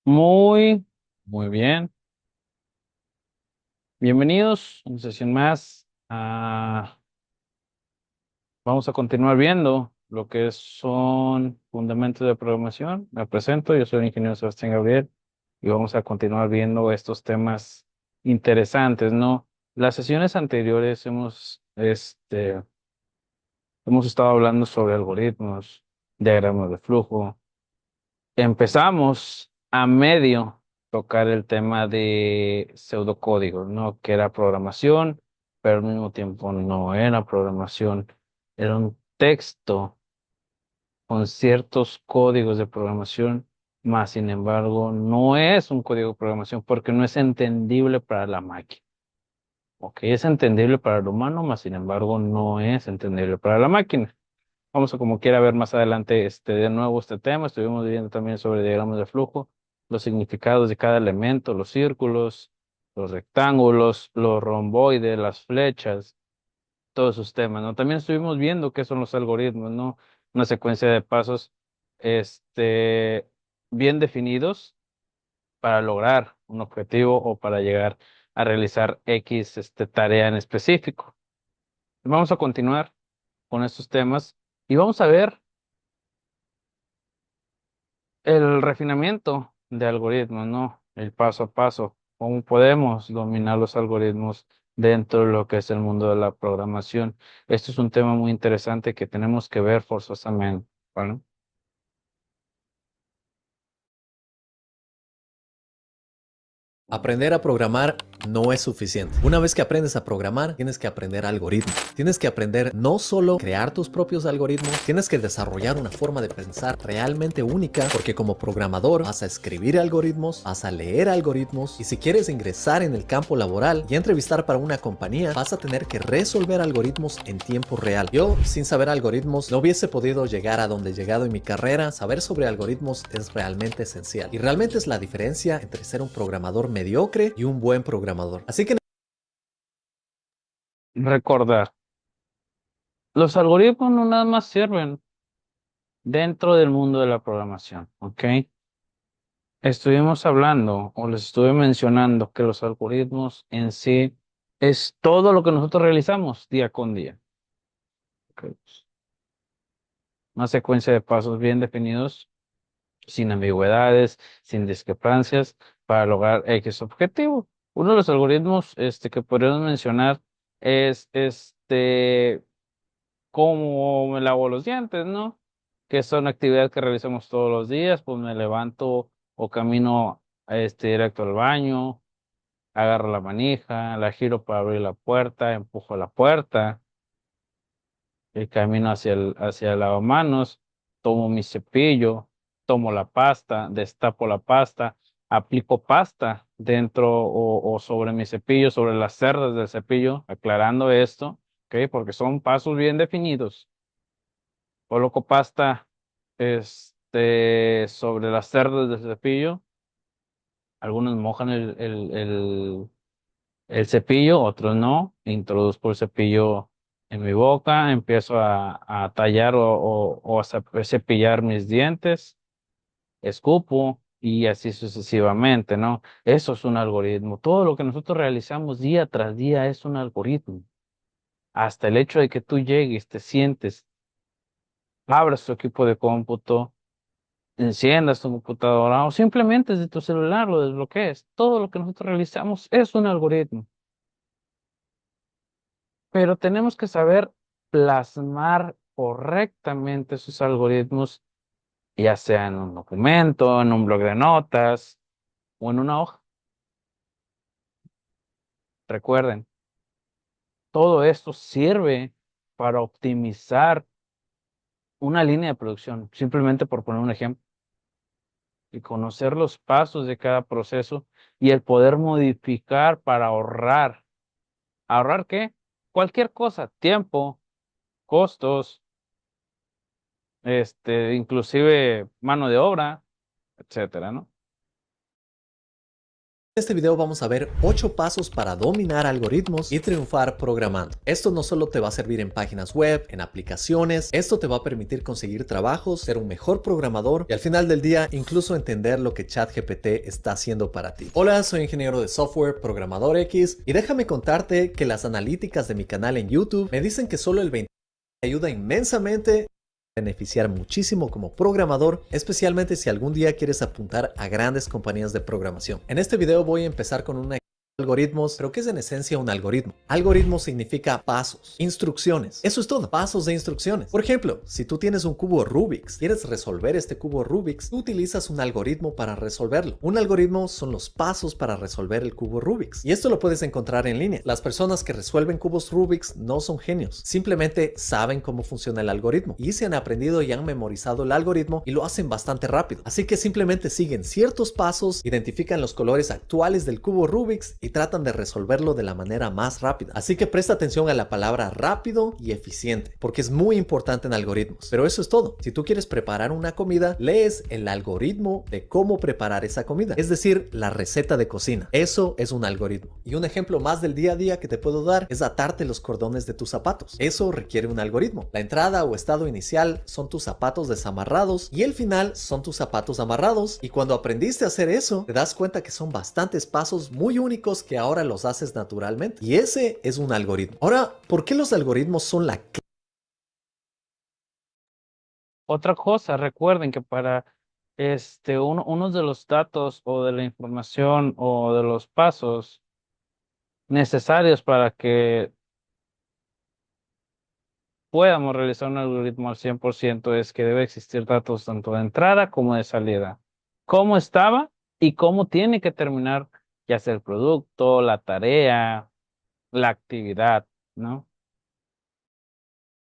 Muy, muy bien. Bienvenidos a una sesión más. Vamos a continuar viendo lo que son fundamentos de programación. Me presento, yo soy el ingeniero Sebastián Gabriel y vamos a continuar viendo estos temas interesantes, ¿no? Las sesiones anteriores hemos estado hablando sobre algoritmos, diagramas de flujo. Empezamos a medio tocar el tema de pseudocódigos, ¿no? Que era programación, pero al mismo tiempo no era programación. Era un texto con ciertos códigos de programación, más sin embargo no es un código de programación porque no es entendible para la máquina. Ok, es entendible para el humano, más sin embargo no es entendible para la máquina. Vamos a como quiera ver más adelante de nuevo este tema. Estuvimos viendo también sobre diagramas de flujo, los significados de cada elemento, los círculos, los rectángulos, los romboides, las flechas, todos esos temas, ¿no? También estuvimos viendo qué son los algoritmos, ¿no? Una secuencia de pasos, este, bien definidos para lograr un objetivo o para llegar a realizar X, tarea en específico. Vamos a continuar con estos temas y vamos a ver el refinamiento de algoritmos, ¿no? El paso a paso, cómo podemos dominar los algoritmos dentro de lo que es el mundo de la programación. Esto es un tema muy interesante que tenemos que ver forzosamente, ¿vale? Aprender a programar no es suficiente. Una vez que aprendes a programar, tienes que aprender algoritmos. Tienes que aprender no solo crear tus propios algoritmos, tienes que desarrollar una forma de pensar realmente única, porque como programador vas a escribir algoritmos, vas a leer algoritmos, y si quieres ingresar en el campo laboral y entrevistar para una compañía, vas a tener que resolver algoritmos en tiempo real. Yo, sin saber algoritmos, no hubiese podido llegar a donde he llegado en mi carrera. Saber sobre algoritmos es realmente esencial. Y realmente es la diferencia entre ser un programador mediocre y un buen programador. Así que Recordar, los algoritmos no nada más sirven dentro del mundo de la programación, ¿ok? Estuvimos hablando o les estuve mencionando que los algoritmos en sí es todo lo que nosotros realizamos día con día. ¿Ok? Una secuencia de pasos bien definidos, sin ambigüedades, sin discrepancias, para lograr X objetivo. Uno de los algoritmos que podríamos mencionar es cómo me lavo los dientes, ¿no? Que son actividades que realizamos todos los días, pues me levanto o camino directo al baño, agarro la manija, la giro para abrir la puerta, empujo la puerta el camino hacia el lavamanos, tomo mi cepillo, tomo la pasta, destapo la pasta, aplico pasta dentro o sobre mi cepillo, sobre las cerdas del cepillo, aclarando esto, ¿ok? Porque son pasos bien definidos. Coloco pasta, sobre las cerdas del cepillo, algunos mojan el cepillo, otros no. Introduzco el cepillo en mi boca, empiezo a tallar o a cepillar mis dientes, escupo y así sucesivamente, ¿no? Eso es un algoritmo. Todo lo que nosotros realizamos día tras día es un algoritmo. Hasta el hecho de que tú llegues, te sientes, abras tu equipo de cómputo, enciendas tu computadora o simplemente desde tu celular lo desbloquees. Todo lo que nosotros realizamos es un algoritmo. Pero tenemos que saber plasmar correctamente sus algoritmos, ya sea en un documento, en un blog de notas o en una hoja. Recuerden, todo esto sirve para optimizar una línea de producción, simplemente por poner un ejemplo, y conocer los pasos de cada proceso y el poder modificar para ahorrar. ¿Ahorrar qué? Cualquier cosa, tiempo, costos, inclusive mano de obra, etcétera, ¿no? En este video vamos a ver 8 pasos para dominar algoritmos y triunfar programando. Esto no solo te va a servir en páginas web, en aplicaciones, esto te va a permitir conseguir trabajos, ser un mejor programador y al final del día incluso entender lo que ChatGPT está haciendo para ti. Hola, soy ingeniero de software, programador X, y déjame contarte que las analíticas de mi canal en YouTube me dicen que solo el 20% me ayuda inmensamente beneficiar muchísimo como programador, especialmente si algún día quieres apuntar a grandes compañías de programación. En este video voy a empezar con una algoritmos, pero ¿qué es en esencia un algoritmo? Algoritmo significa pasos, instrucciones. Eso es todo, pasos de instrucciones. Por ejemplo, si tú tienes un cubo Rubik's, quieres resolver este cubo Rubik's, tú utilizas un algoritmo para resolverlo. Un algoritmo son los pasos para resolver el cubo Rubik's. Y esto lo puedes encontrar en línea. Las personas que resuelven cubos Rubik's no son genios, simplemente saben cómo funciona el algoritmo y se han aprendido y han memorizado el algoritmo y lo hacen bastante rápido. Así que simplemente siguen ciertos pasos, identifican los colores actuales del cubo Rubik's y tratan de resolverlo de la manera más rápida. Así que presta atención a la palabra rápido y eficiente, porque es muy importante en algoritmos. Pero eso es todo. Si tú quieres preparar una comida, lees el algoritmo de cómo preparar esa comida, es decir, la receta de cocina. Eso es un algoritmo. Y un ejemplo más del día a día que te puedo dar es atarte los cordones de tus zapatos. Eso requiere un algoritmo. La entrada o estado inicial son tus zapatos desamarrados y el final son tus zapatos amarrados. Y cuando aprendiste a hacer eso, te das cuenta que son bastantes pasos muy únicos que ahora los haces naturalmente. Y ese es un algoritmo. Ahora, ¿por qué los algoritmos son la clave? Otra cosa, recuerden que para uno de los datos o de la información o de los pasos necesarios para que podamos realizar un algoritmo al 100% es que debe existir datos tanto de entrada como de salida. Cómo estaba y cómo tiene que terminar, ya sea el producto, la tarea, la actividad, ¿no?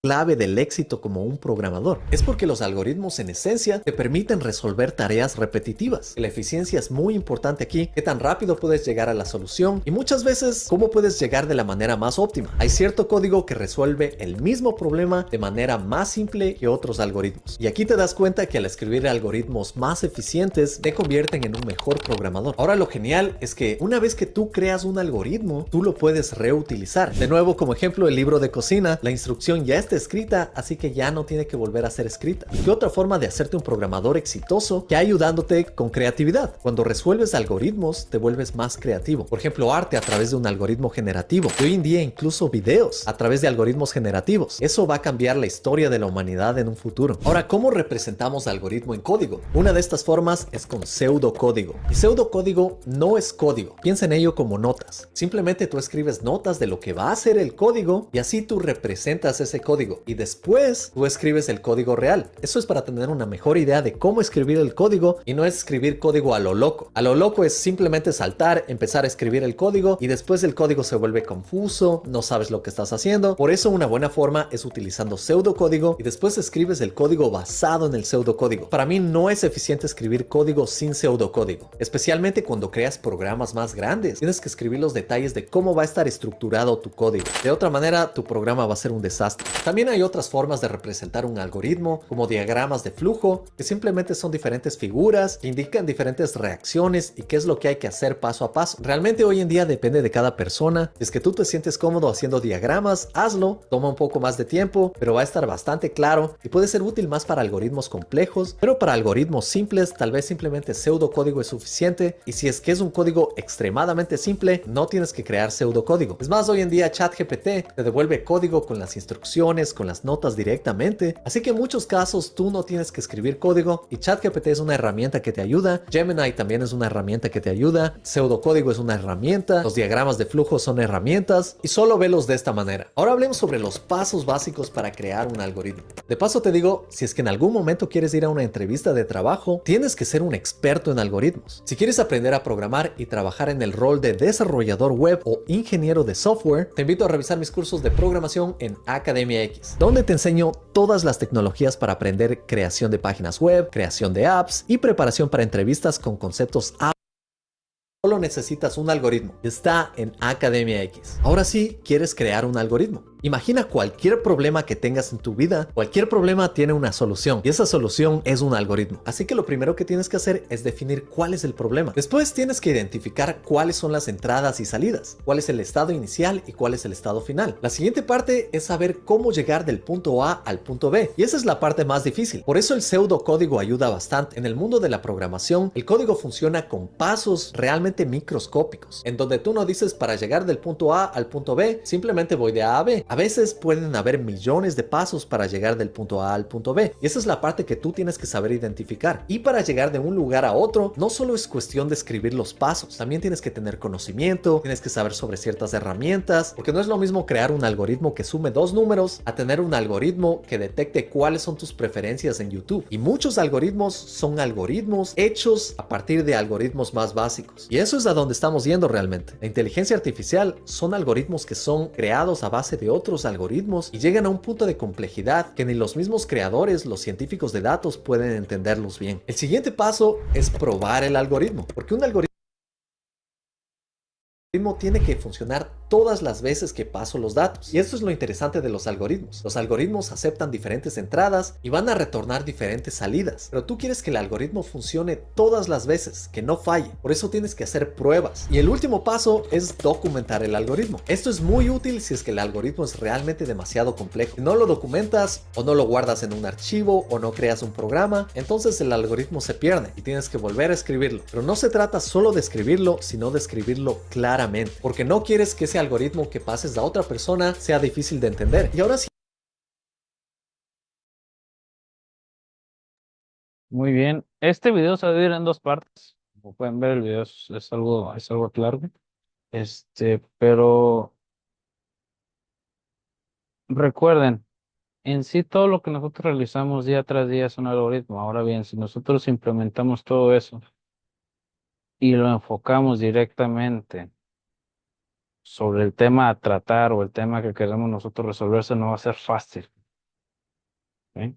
Clave del éxito como un programador. Es porque los algoritmos en esencia te permiten resolver tareas repetitivas. La eficiencia es muy importante aquí, qué tan rápido puedes llegar a la solución y muchas veces cómo puedes llegar de la manera más óptima. Hay cierto código que resuelve el mismo problema de manera más simple que otros algoritmos. Y aquí te das cuenta que al escribir algoritmos más eficientes te convierten en un mejor programador. Ahora lo genial es que una vez que tú creas un algoritmo, tú lo puedes reutilizar. De nuevo, como ejemplo, el libro de cocina, la instrucción ya está escrita, así que ya no tiene que volver a ser escrita. ¿Qué otra forma de hacerte un programador exitoso que ayudándote con creatividad? Cuando resuelves algoritmos, te vuelves más creativo. Por ejemplo, arte a través de un algoritmo generativo. Y hoy en día incluso videos a través de algoritmos generativos. Eso va a cambiar la historia de la humanidad en un futuro. Ahora, ¿cómo representamos algoritmo en código? Una de estas formas es con pseudocódigo. Y pseudocódigo no es código. Piensa en ello como notas. Simplemente tú escribes notas de lo que va a ser el código y así tú representas ese código. Y después tú escribes el código real. Eso es para tener una mejor idea de cómo escribir el código y no es escribir código a lo loco. A lo loco es simplemente saltar, empezar a escribir el código y después el código se vuelve confuso, no sabes lo que estás haciendo. Por eso una buena forma es utilizando pseudocódigo y después escribes el código basado en el pseudocódigo. Para mí no es eficiente escribir código sin pseudocódigo, especialmente cuando creas programas más grandes. Tienes que escribir los detalles de cómo va a estar estructurado tu código. De otra manera, tu programa va a ser un desastre. También hay otras formas de representar un algoritmo, como diagramas de flujo, que simplemente son diferentes figuras que indican diferentes reacciones y qué es lo que hay que hacer paso a paso. Realmente hoy en día depende de cada persona. Si es que tú te sientes cómodo haciendo diagramas, hazlo. Toma un poco más de tiempo, pero va a estar bastante claro y puede ser útil más para algoritmos complejos, pero para algoritmos simples, tal vez simplemente pseudocódigo es suficiente. Y si es que es un código extremadamente simple, no tienes que crear pseudocódigo. Es más, hoy en día ChatGPT te devuelve código con las instrucciones, con las notas directamente, así que en muchos casos tú no tienes que escribir código y ChatGPT es una herramienta que te ayuda. Gemini también es una herramienta que te ayuda. Pseudocódigo es una herramienta. Los diagramas de flujo son herramientas y solo velos de esta manera. Ahora hablemos sobre los pasos básicos para crear un algoritmo. De paso te digo, si es que en algún momento quieres ir a una entrevista de trabajo, tienes que ser un experto en algoritmos. Si quieres aprender a programar y trabajar en el rol de desarrollador web o ingeniero de software, te invito a revisar mis cursos de programación en Academia X, donde te enseño todas las tecnologías para aprender creación de páginas web, creación de apps y preparación para entrevistas con conceptos Solo necesitas un algoritmo. Está en Academia X. Ahora sí, quieres crear un algoritmo. Imagina cualquier problema que tengas en tu vida. Cualquier problema tiene una solución y esa solución es un algoritmo. Así que lo primero que tienes que hacer es definir cuál es el problema. Después tienes que identificar cuáles son las entradas y salidas, cuál es el estado inicial y cuál es el estado final. La siguiente parte es saber cómo llegar del punto A al punto B y esa es la parte más difícil. Por eso el pseudocódigo ayuda bastante. En el mundo de la programación, el código funciona con pasos realmente microscópicos, en donde tú no dices para llegar del punto A al punto B, simplemente voy de A a B. A veces pueden haber millones de pasos para llegar del punto A al punto B y esa es la parte que tú tienes que saber identificar. Y para llegar de un lugar a otro, no solo es cuestión de escribir los pasos, también tienes que tener conocimiento, tienes que saber sobre ciertas herramientas, porque no es lo mismo crear un algoritmo que sume dos números a tener un algoritmo que detecte cuáles son tus preferencias en YouTube. Y muchos algoritmos son algoritmos hechos a partir de algoritmos más básicos. Y eso es a donde estamos yendo realmente. La inteligencia artificial son algoritmos que son creados a base de otros algoritmos y llegan a un punto de complejidad que ni los mismos creadores, los científicos de datos, pueden entenderlos bien. El siguiente paso es probar el algoritmo, porque un algoritmo tiene que funcionar todas las veces que paso los datos. Y esto es lo interesante de los algoritmos. Los algoritmos aceptan diferentes entradas y van a retornar diferentes salidas. Pero tú quieres que el algoritmo funcione todas las veces, que no falle. Por eso tienes que hacer pruebas. Y el último paso es documentar el algoritmo. Esto es muy útil si es que el algoritmo es realmente demasiado complejo. Si no lo documentas o no lo guardas en un archivo o no creas un programa, entonces el algoritmo se pierde y tienes que volver a escribirlo. Pero no se trata solo de escribirlo, sino de escribirlo claramente, porque no quieres que ese algoritmo que pases a otra persona sea difícil de entender. Y ahora sí. Muy bien. Este video se va a dividir en dos partes. Como pueden ver, el video es algo largo. Pero recuerden, en sí todo lo que nosotros realizamos día tras día es un algoritmo. Ahora bien, si nosotros implementamos todo eso y lo enfocamos directamente sobre el tema a tratar o el tema que queremos nosotros resolver, eso no va a ser fácil. ¿Ok?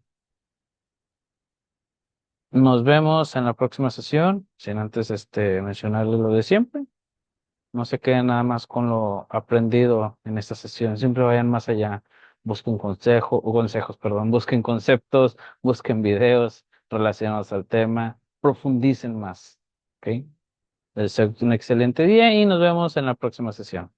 Nos vemos en la próxima sesión, sin antes mencionarles lo de siempre. No se queden nada más con lo aprendido en esta sesión, siempre vayan más allá. Busquen consejos, perdón, busquen conceptos, busquen videos relacionados al tema, profundicen más. ¿Ok? Les deseo un excelente día y nos vemos en la próxima sesión.